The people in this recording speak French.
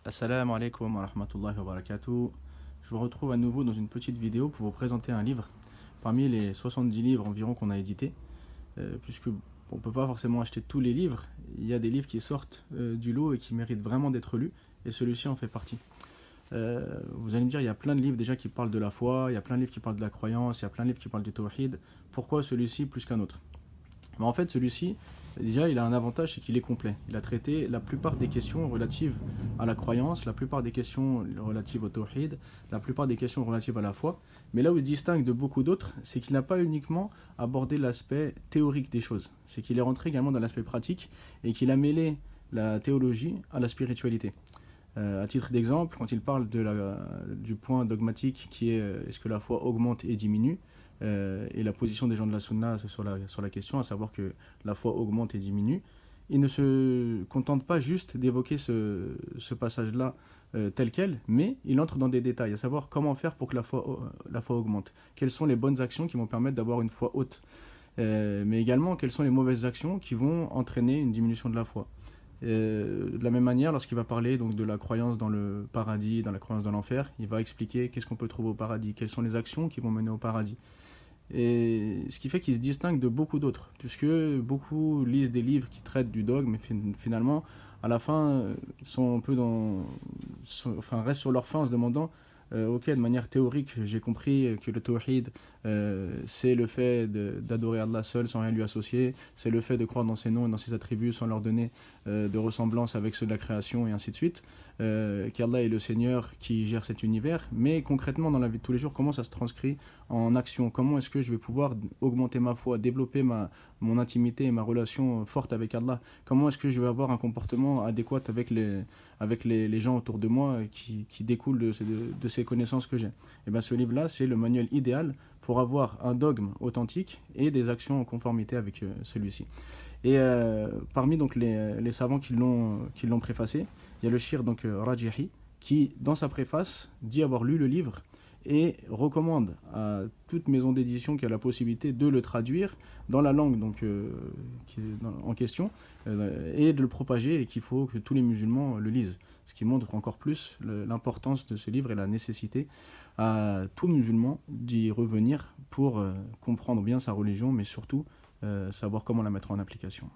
Assalamu alaikum wa rahmatullahi wa barakatuh. Je vous retrouve à nouveau dans une petite vidéo pour vous présenter un livre parmi les 70 livres environ qu'on a édités. Puisque on ne peut pas forcément acheter tous les livres, il y a des livres qui sortent du lot et qui méritent vraiment d'être lus, et celui-ci en fait partie. Vous allez me dire, il y a plein de livres déjà qui parlent de la foi, il y a plein de livres qui parlent de la croyance, il y a plein de livres qui parlent du tawhid. Pourquoi celui-ci plus qu'un autre? Mais en fait, celui-ci, déjà, il a un avantage, c'est qu'il est complet. Il a traité la plupart des questions relatives à la croyance, la plupart des questions relatives au tawhid, la plupart des questions relatives à la foi. Mais là où il se distingue de beaucoup d'autres, c'est qu'il n'a pas uniquement abordé l'aspect théorique des choses. C'est qu'il est rentré également dans l'aspect pratique et qu'il a mêlé la théologie à la spiritualité. À titre d'exemple, quand il parle du point dogmatique qui est est-ce que la foi augmente et diminue, et la position des gens de la Sunna sur la question, à savoir que la foi augmente et diminue, il ne se contente pas juste d'évoquer ce passage-là tel quel, mais il entre dans des détails, à savoir comment faire pour que la foi augmente, quelles sont les bonnes actions qui vont permettre d'avoir une foi haute, mais également quelles sont les mauvaises actions qui vont entraîner une diminution de la foi. De la même manière, lorsqu'il va parler donc, de la croyance dans le paradis, dans la croyance dans l'enfer, il va expliquer qu'est-ce qu'on peut trouver au paradis, quelles sont les actions qui vont mener au paradis. Et ce qui fait qu'il se distingue de beaucoup d'autres, puisque beaucoup lisent des livres qui traitent du dogme, mais finalement, à la fin, sont un peu restent sur leur fin en se demandant ok, de manière théorique, j'ai compris que le tawhid, c'est le fait d'adorer Allah seul sans rien lui associer, c'est le fait de croire dans ses noms et dans ses attributs sans leur donner de ressemblance avec ceux de la création et ainsi de suite, qu'Allah est le Seigneur qui gère cet univers, mais concrètement dans la vie de tous les jours, comment ça se transcrit en action? Comment est-ce que je vais pouvoir augmenter ma foi, développer mon intimité et ma relation forte avec Allah? Comment est-ce que je vais avoir un comportement adéquat avec les gens autour de moi qui découlent de ces connaissances que j'ai? Et bien ce livre-là, c'est le manuel idéal pour avoir un dogme authentique et des actions en conformité avec celui-ci. Et parmi donc les savants qui l'ont préfacé, il y a le shir donc Rajihi qui dans sa préface dit avoir lu le livre et recommande à toute maison d'édition qui a la possibilité de le traduire dans la langue donc, en question et de le propager, et qu'il faut que tous les musulmans le lisent. Ce qui montre encore plus l'importance de ce livre et la nécessité à tout musulman d'y revenir pour comprendre bien sa religion, mais surtout savoir comment la mettre en application.